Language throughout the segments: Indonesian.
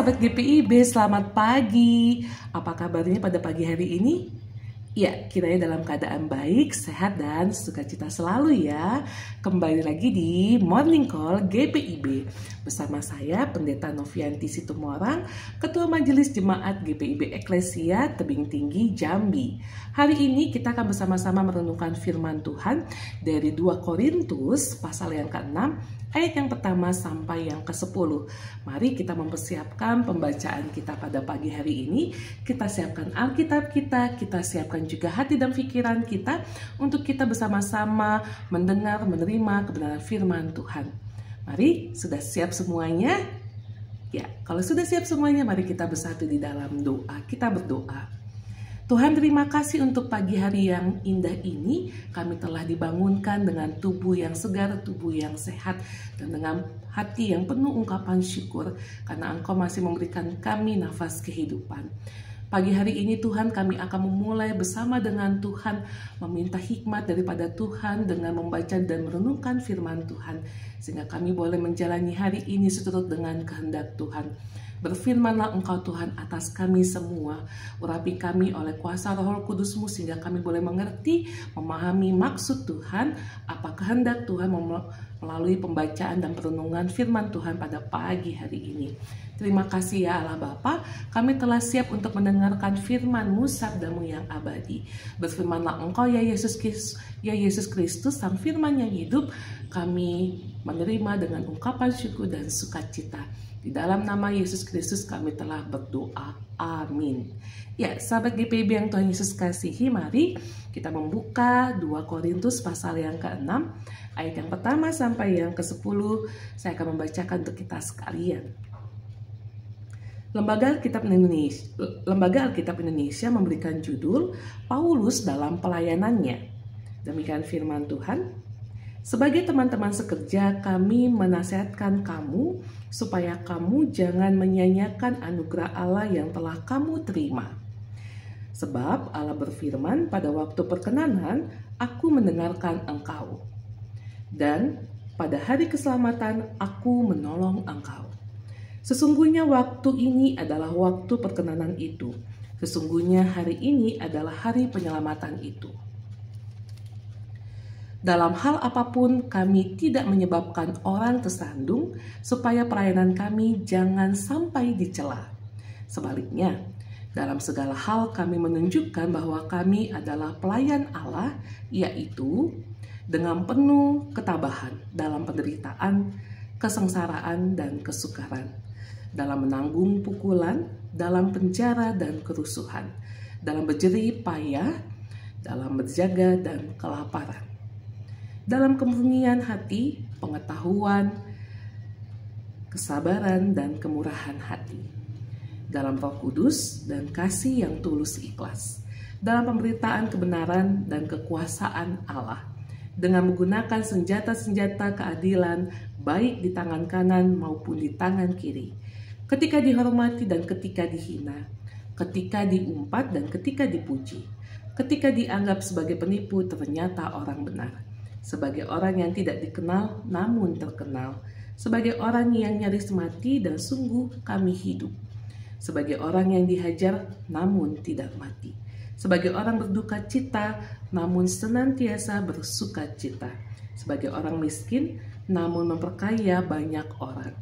sahabat GPIB, selamat pagi. Apa kabarnya pada pagi hari ini? Ya, kiranya dalam keadaan baik, sehat, dan sukacita selalu ya. Kembali lagi di Morning Call GPIB. Bersama saya, Pendeta Novianti Situmorang, Ketua Majelis Jemaat GPIB Eklesia Tebing Tinggi, Jambi. Hari ini kita akan bersama-sama merenungkan firman Tuhan dari 2 Korintus pasal yang ke-6, ayat yang pertama sampai yang ke-10. Mari kita mempersiapkan pembacaan kita pada pagi hari ini. Kita siapkan Alkitab kita siapkan juga hati dan pikiran kita untuk kita bersama-sama mendengar, menerima kebenaran firman Tuhan. Mari, sudah siap semuanya? Ya, kalau sudah siap semuanya, mari kita bersatu di dalam doa. Kita berdoa. Tuhan, terima kasih untuk pagi hari yang indah ini. Kami telah dibangunkan dengan tubuh yang segar, tubuh yang sehat, dan dengan hati yang penuh ungkapan syukur karena Engkau masih memberikan kami nafas kehidupan. Pagi hari ini Tuhan, kami akan memulai bersama dengan Tuhan, meminta hikmat daripada Tuhan dengan membaca dan merenungkan firman Tuhan, sehingga kami boleh menjalani hari ini seturut dengan kehendak Tuhan. Berfirmanlah Engkau Tuhan atas kami semua, urapi kami oleh kuasa Roh Kudus-Mu sehingga kami boleh mengerti, memahami maksud Tuhan, apa kehendak Tuhan melalui pembacaan dan perenungan firman Tuhan pada pagi hari ini. Terima kasih ya Allah Bapa, kami telah siap untuk mendengarkan firman-Mu, sabda-Mu yang abadi. Berfirmanlah Engkau ya Yesus Kristus, Sang Firman yang hidup, kami menerima dengan ungkapan syukur dan sukacita. Di dalam nama Yesus Kristus kami telah berdoa. Amin. Ya, sahabat GPIB yang Tuhan Yesus kasihi, mari kita membuka 2 Korintus pasal yang ke-6, ayat yang pertama sampai yang ke-10. Saya akan membacakan untuk kita sekalian. Lembaga Alkitab Indonesia memberikan judul Paulus dalam pelayanannya. Demikian firman Tuhan. Sebagai teman-teman sekerja, kami menasihatkan kamu supaya kamu jangan menyanyiakan anugerah Allah yang telah kamu terima. Sebab Allah berfirman, pada waktu perkenanan, aku mendengarkan engkau. Dan pada hari keselamatan, aku menolong engkau. Sesungguhnya waktu ini adalah waktu perkenanan itu. Sesungguhnya hari ini adalah hari penyelamatan itu. Dalam hal apapun kami tidak menyebabkan orang tersandung supaya pelayanan kami jangan sampai dicela. Sebaliknya, dalam segala hal kami menunjukkan bahwa kami adalah pelayan Allah, yaitu dengan penuh ketabahan dalam penderitaan, kesengsaraan, dan kesukaran, dalam menanggung pukulan, dalam penjara dan kerusuhan, dalam berjerih payah, dalam berjaga dan kelaparan, dalam kemurnian hati, pengetahuan, kesabaran, dan kemurahan hati, dalam Roh Kudus dan kasih yang tulus ikhlas, dalam pemberitaan kebenaran dan kekuasaan Allah, dengan menggunakan senjata-senjata keadilan baik di tangan kanan maupun di tangan kiri, ketika dihormati dan ketika dihina, ketika diumpat dan ketika dipuji, ketika dianggap sebagai penipu ternyata orang benar, sebagai orang yang tidak dikenal namun terkenal, sebagai orang yang nyaris mati dan sungguh kami hidup, sebagai orang yang dihajar namun tidak mati, sebagai orang berduka cita namun senantiasa bersuka cita, sebagai orang miskin namun memperkaya banyak orang,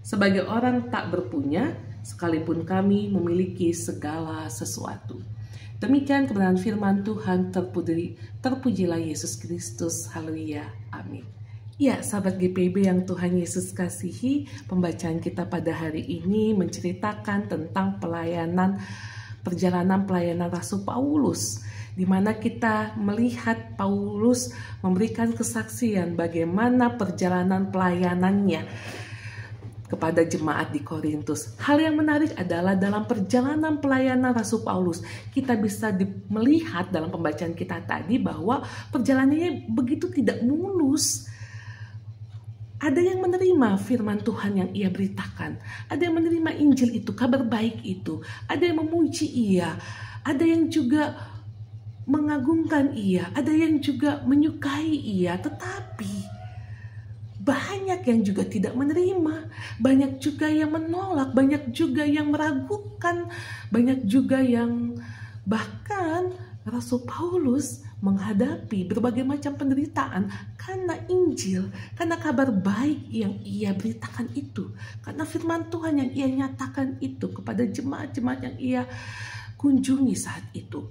sebagai orang tak berpunya sekalipun kami memiliki segala sesuatu. Demikian kebenaran firman Tuhan, terpujilah Yesus Kristus, haleluya, amin. Ya, sahabat GPIB yang Tuhan Yesus kasihi, pembacaan kita pada hari ini menceritakan tentang perjalanan pelayanan Rasul Paulus, di mana kita melihat Paulus memberikan kesaksian bagaimana perjalanan pelayanannya kepada jemaat di Korintus. Hal yang menarik adalah dalam perjalanan pelayanan Rasul Paulus, kita bisa melihat dalam pembacaan kita tadi bahwa perjalanannya begitu tidak mulus. Ada yang menerima firman Tuhan yang ia beritakan, ada yang menerima Injil itu, kabar baik itu, ada yang memuji ia, ada yang juga mengagungkan ia, ada yang juga menyukai ia, tetapi banyak yang juga tidak menerima, banyak juga yang menolak, banyak juga yang meragukan, banyak juga yang bahkan Rasul Paulus menghadapi berbagai macam penderitaan karena Injil, karena kabar baik yang ia beritakan itu, karena firman Tuhan yang ia nyatakan itu kepada jemaat-jemaat yang ia kunjungi saat itu.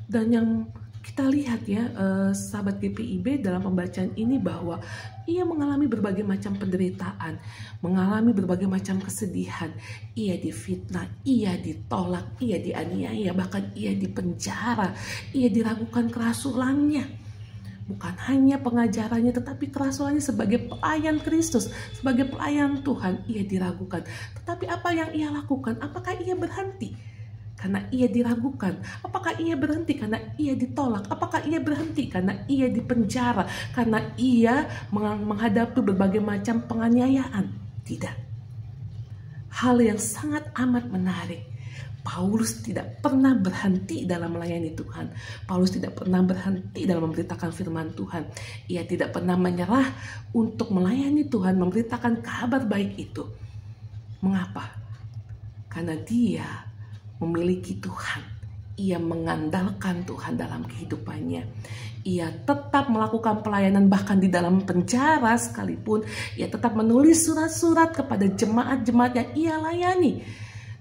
Dan yang kita lihat ya, sahabat GPIB dalam pembacaan ini bahwa ia mengalami berbagai macam penderitaan, mengalami berbagai macam kesedihan. Ia difitnah, ia ditolak, ia dianiaya, bahkan ia dipenjara, ia diragukan kerasulannya. Bukan hanya pengajarannya, tetapi kerasulannya sebagai pelayan Kristus, sebagai pelayan Tuhan, ia diragukan. Tetapi apa yang ia lakukan? Apakah ia berhenti karena ia diragukan? Apakah ia berhenti karena ia ditolak? Apakah ia berhenti karena ia dipenjara, karena ia menghadapi berbagai macam penganiayaan? Tidak. Hal yang sangat amat menarik, Paulus tidak pernah berhenti dalam melayani Tuhan. Paulus tidak pernah berhenti dalam memberitakan firman Tuhan. Ia tidak pernah menyerah untuk melayani Tuhan, memberitakan kabar baik itu. Mengapa? Karena dia memiliki Tuhan. Ia mengandalkan Tuhan dalam kehidupannya. Ia tetap melakukan pelayanan bahkan di dalam penjara sekalipun. Ia tetap menulis surat-surat kepada jemaat-jemaat yang ia layani.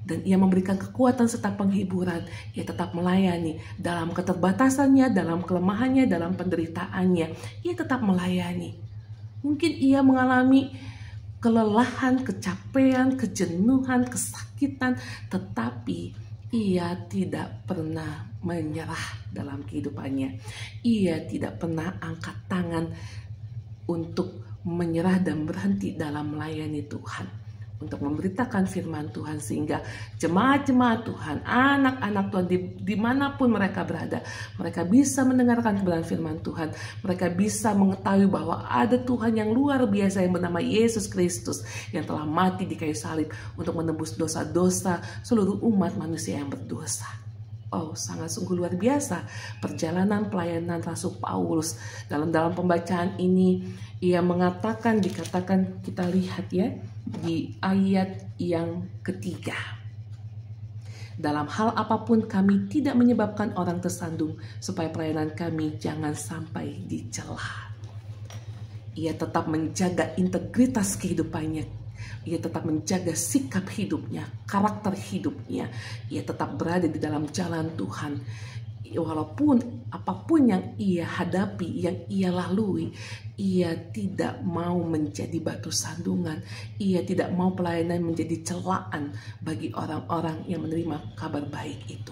Dan ia memberikan kekuatan serta penghiburan. Ia tetap melayani dalam keterbatasannya, dalam kelemahannya, dalam penderitaannya. Ia tetap melayani. Mungkin ia mengalami kelelahan, kecapean, kejenuhan, kesakitan, tetapi ia tidak pernah menyerah dalam kehidupannya. Ia tidak pernah angkat tangan untuk menyerah dan berhenti dalam melayani Tuhan, untuk memberitakan firman Tuhan, sehingga jemaat-jemaat Tuhan, anak-anak Tuhan dimanapun mereka berada, mereka bisa mendengarkan kebenaran firman Tuhan. Mereka bisa mengetahui bahwa ada Tuhan yang luar biasa yang bernama Yesus Kristus, yang telah mati di kayu salib untuk menebus dosa-dosa seluruh umat manusia yang berdosa. Oh, sangat sungguh luar biasa perjalanan pelayanan Rasul Paulus. Dalam pembacaan ini ia mengatakan, dikatakan, kita lihat ya di ayat yang ketiga, dalam hal apapun kami tidak menyebabkan orang tersandung, supaya pelayanan kami jangan sampai dicela. Ia tetap menjaga integritas kehidupannya. Ia tetap menjaga sikap hidupnya, karakter hidupnya. Ia tetap berada di dalam jalan Tuhan. Walaupun apapun yang ia hadapi, yang ia lalui, ia tidak mau menjadi batu sandungan. Ia tidak mau pelayanan menjadi celaan bagi orang-orang yang menerima kabar baik itu.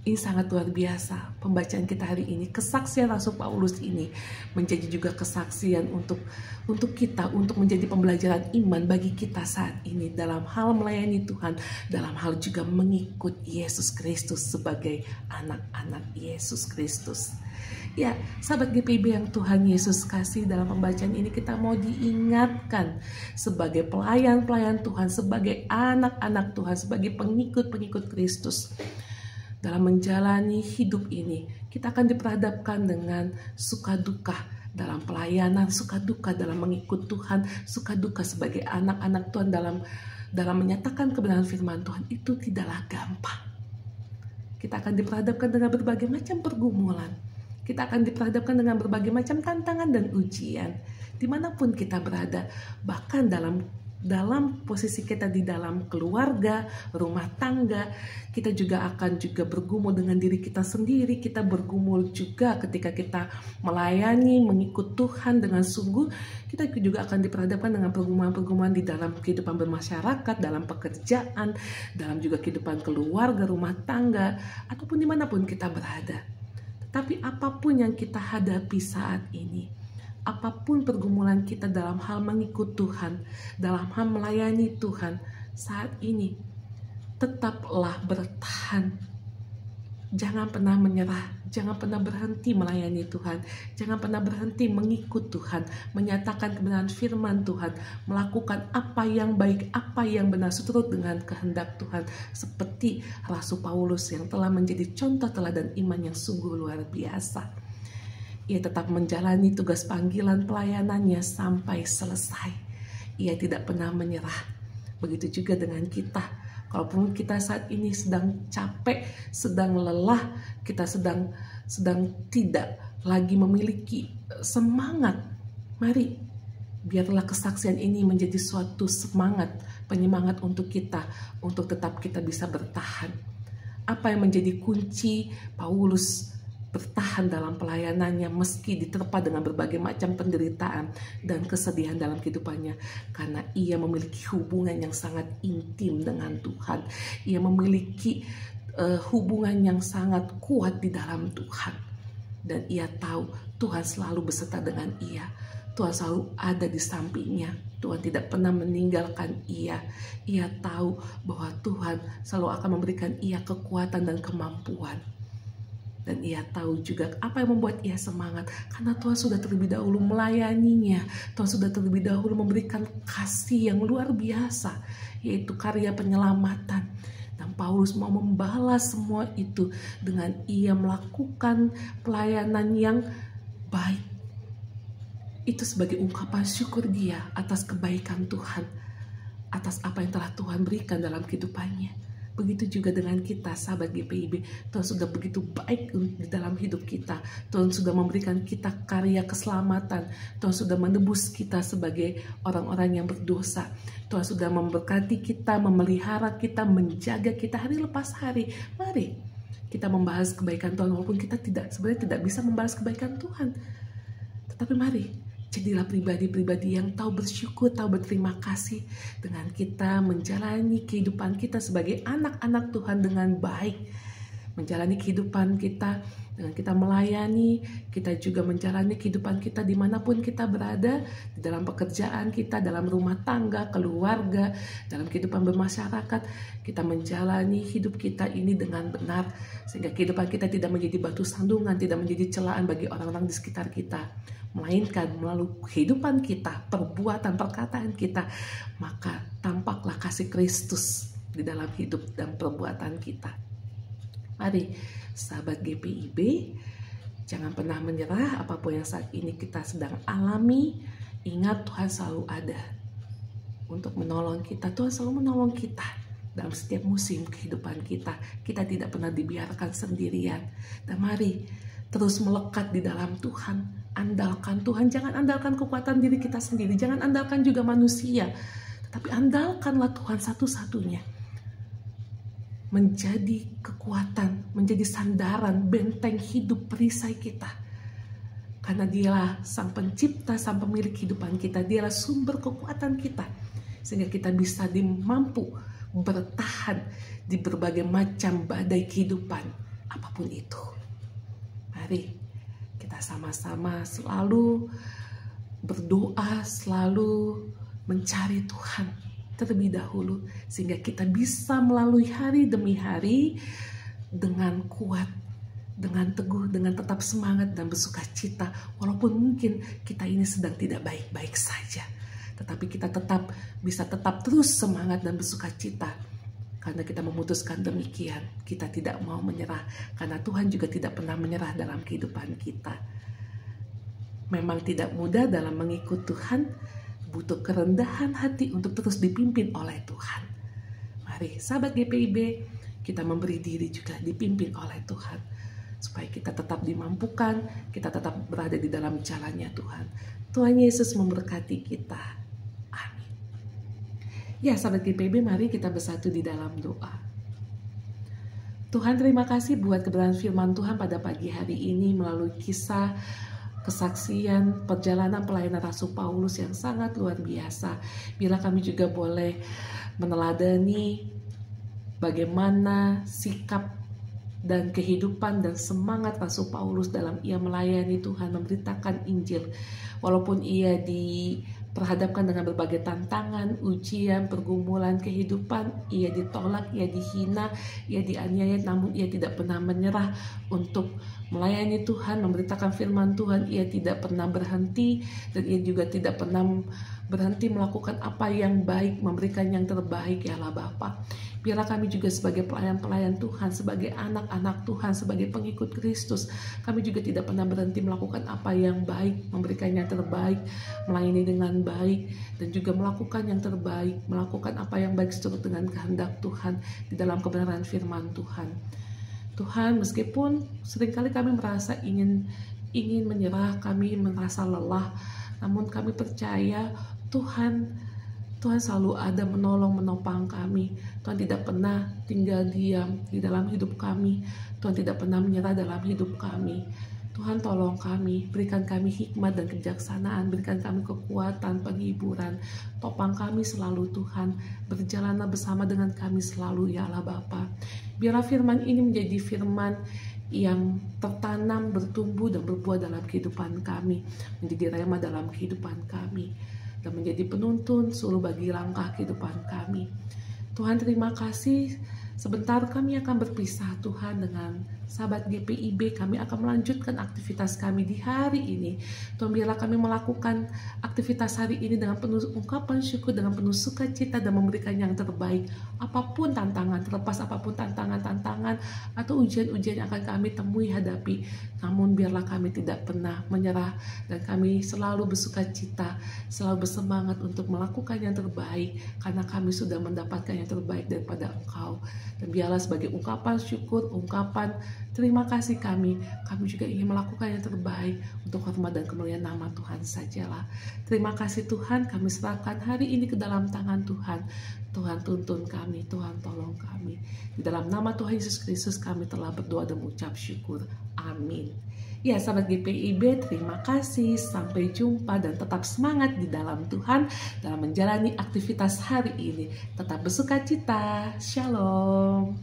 Ini sangat luar biasa pembacaan kita hari ini. Kesaksian Rasul Paulus ini menjadi juga kesaksian untuk kita, untuk menjadi pembelajaran iman bagi kita saat ini dalam hal melayani Tuhan, dalam hal juga mengikut Yesus Kristus sebagai anak-anak Yesus Kristus. Ya, sahabat GPIB yang Tuhan Yesus kasih, dalam pembacaan ini kita mau diingatkan sebagai pelayan-pelayan Tuhan, sebagai anak-anak Tuhan, sebagai pengikut-pengikut Kristus. Dalam menjalani hidup ini, kita akan diperhadapkan dengan suka duka dalam pelayanan, suka duka dalam mengikut Tuhan, suka duka sebagai anak-anak Tuhan dalam menyatakan kebenaran firman Tuhan. Itu tidaklah gampang. Kita akan diperhadapkan dengan berbagai macam pergumulan. Kita akan diperhadapkan dengan berbagai macam tantangan dan ujian dimanapun kita berada, bahkan dalam posisi kita di dalam keluarga, rumah tangga. Kita juga akan bergumul dengan diri kita sendiri. Kita bergumul juga ketika kita melayani, mengikut Tuhan dengan sungguh. Kita juga akan diperhadapkan dengan pergumulan-pergumulan di dalam kehidupan bermasyarakat, dalam pekerjaan, dalam juga kehidupan keluarga, rumah tangga, ataupun dimanapun kita berada. Tetapi apapun yang kita hadapi saat ini, apapun pergumulan kita dalam hal mengikut Tuhan, dalam hal melayani Tuhan saat ini, tetaplah bertahan. Jangan pernah menyerah, jangan pernah berhenti melayani Tuhan, jangan pernah berhenti mengikut Tuhan, menyatakan kebenaran firman Tuhan, melakukan apa yang baik, apa yang benar seturut dengan kehendak Tuhan, seperti Rasul Paulus yang telah menjadi contoh teladan iman yang sungguh luar biasa. Ia tetap menjalani tugas panggilan pelayanannya sampai selesai. Ia tidak pernah menyerah. Begitu juga dengan kita. Kalaupun kita saat ini sedang capek, sedang lelah, kita sedang tidak lagi memiliki semangat, mari biarlah kesaksian ini menjadi suatu semangat, penyemangat untuk kita, untuk tetap kita bisa bertahan. Apa yang menjadi kunci Paulus bertahan dalam pelayanannya meski diterpa dengan berbagai macam penderitaan dan kesedihan dalam kehidupannya? Karena ia memiliki hubungan yang sangat intim dengan Tuhan. Ia memiliki hubungan yang sangat kuat di dalam Tuhan. Dan ia tahu Tuhan selalu beserta dengan ia. Tuhan selalu ada di sampingnya. Tuhan tidak pernah meninggalkan ia. Ia tahu bahwa Tuhan selalu akan memberikan ia kekuatan dan kemampuan. Dan ia tahu juga apa yang membuat ia semangat. Karena Tuhan sudah terlebih dahulu melayaninya. Tuhan sudah terlebih dahulu memberikan kasih yang luar biasa. Yaitu karya penyelamatan. Dan Paulus mau membalas semua itu dengan ia melakukan pelayanan yang baik. Itu sebagai ungkapan syukur dia atas kebaikan Tuhan. Atas apa yang telah Tuhan berikan dalam kehidupannya. Begitu juga dengan kita, sahabat GPIB. Tuhan sudah begitu baik di dalam hidup kita. Tuhan sudah memberikan kita karya keselamatan. Tuhan sudah menebus kita sebagai orang-orang yang berdosa. Tuhan sudah memberkati kita, memelihara kita, menjaga kita hari lepas hari. Mari kita membahas kebaikan Tuhan, walaupun kita sebenarnya tidak bisa membahas kebaikan Tuhan. Tetapi mari, jadilah pribadi-pribadi yang tahu bersyukur, tahu berterima kasih dengan kita menjalani kehidupan kita sebagai anak-anak Tuhan dengan baik. Menjalani kehidupan kita dengan kita melayani, kita juga menjalani kehidupan kita dimanapun kita berada, di dalam pekerjaan kita, dalam rumah tangga, keluarga, dalam kehidupan bermasyarakat. Kita menjalani hidup kita ini dengan benar, sehingga kehidupan kita tidak menjadi batu sandungan, tidak menjadi celaan bagi orang-orang di sekitar kita. Melainkan melalui kehidupan kita, perbuatan, perkataan kita, maka tampaklah kasih Kristus di dalam hidup dan perbuatan kita. Mari sahabat GPIB, jangan pernah menyerah apapun yang saat ini kita sedang alami. Ingat, Tuhan selalu ada untuk menolong kita. Tuhan selalu menolong kita dalam setiap musim kehidupan kita. Kita tidak pernah dibiarkan sendirian. Dan mari terus melekat di dalam Tuhan. Andalkan Tuhan, jangan andalkan kekuatan diri kita sendiri, jangan andalkan juga manusia, tetapi andalkanlah Tuhan satu-satunya. Menjadi kekuatan, menjadi sandaran, benteng hidup perisai kita. Karena dialah sang pencipta, sang pemilik kehidupan kita, dialah sumber kekuatan kita. Sehingga kita bisa mampu bertahan di berbagai macam badai kehidupan, apapun itu. Mari kita sama-sama selalu berdoa, selalu mencari Tuhan terlebih dahulu, sehingga kita bisa melalui hari demi hari dengan kuat, dengan teguh, dengan tetap semangat dan bersuka cita. Walaupun mungkin kita ini sedang tidak baik-baik saja, tetapi kita bisa tetap terus semangat dan bersuka cita. Karena kita memutuskan demikian, kita tidak mau menyerah. Karena Tuhan juga tidak pernah menyerah dalam kehidupan kita. Memang tidak mudah dalam mengikut Tuhan, butuh kerendahan hati untuk terus dipimpin oleh Tuhan. Mari sahabat GPIB, kita memberi diri juga dipimpin oleh Tuhan. Supaya kita tetap dimampukan, kita tetap berada di dalam jalannya Tuhan. Tuhan Yesus memberkati kita. Amin. Ya sahabat GPIB, mari kita bersatu di dalam doa. Tuhan, terima kasih buat kebenaran firman Tuhan pada pagi hari ini melalui kisah kesaksian perjalanan pelayanan Rasul Paulus yang sangat luar biasa. Bila kami juga boleh meneladani bagaimana sikap dan kehidupan dan semangat Rasul Paulus dalam ia melayani Tuhan, memberitakan Injil. Walaupun ia diperhadapkan dengan berbagai tantangan, ujian, pergumulan kehidupan, ia ditolak, ia dihina, ia dianiaya, namun ia tidak pernah menyerah untuk melayani Tuhan, memberitakan firman Tuhan. Ia tidak pernah berhenti dan ia juga tidak pernah berhenti melakukan apa yang baik, memberikan yang terbaik ya Allah Bapa. Biarlah kami juga sebagai pelayan-pelayan Tuhan, sebagai anak-anak Tuhan, sebagai pengikut Kristus, kami juga tidak pernah berhenti melakukan apa yang baik, memberikan yang terbaik, melayani dengan baik, dan juga melakukan yang terbaik, melakukan apa yang baik seturut dengan kehendak Tuhan di dalam kebenaran firman Tuhan. Tuhan, meskipun seringkali kami merasa ingin menyerah, kami merasa lelah, namun kami percaya Tuhan selalu ada menolong, menopang kami. Tuhan tidak pernah tinggal diam di dalam hidup kami. Tuhan tidak pernah menyerah dalam hidup kami. Tuhan tolong kami, berikan kami hikmat dan kejaksanaan, berikan kami kekuatan, penghiburan, topang kami selalu Tuhan, berjalanlah bersama dengan kami selalu ya Allah Bapa. Biarlah firman ini menjadi firman yang tertanam, bertumbuh dan berbuah dalam kehidupan kami, menjadi rema dalam kehidupan kami, dan menjadi penuntun seluruh bagi langkah kehidupan kami. Tuhan terima kasih. Sebentar kami akan berpisah Tuhan dengan sahabat GPIB. Kami akan melanjutkan aktivitas kami di hari ini. Tuhan biarlah kami melakukan aktivitas hari ini dengan penuh ungkapan syukur, dengan penuh sukacita dan memberikan yang terbaik. Apapun tantangan, terlepas apapun tantangan atau ujian-ujian yang akan kami temui hadapi, namun biarlah kami tidak pernah menyerah dan kami selalu bersukacita, selalu bersemangat untuk melakukan yang terbaik karena kami sudah mendapatkan yang terbaik daripada Engkau. Dan biarlah sebagai ungkapan syukur, ungkapan terima kasih kami juga ingin melakukan yang terbaik untuk hormat dan kemuliaan nama Tuhan sajalah. Terima kasih Tuhan, kami serahkan hari ini ke dalam tangan Tuhan. Tuhan tuntun kami, Tuhan tolong kami. Di dalam nama Tuhan Yesus Kristus kami telah berdoa dan mengucap syukur. Amin. Ya sahabat GPIB, terima kasih. Sampai jumpa dan tetap semangat di dalam Tuhan dalam menjalani aktivitas hari ini. Tetap bersukacita. Shalom.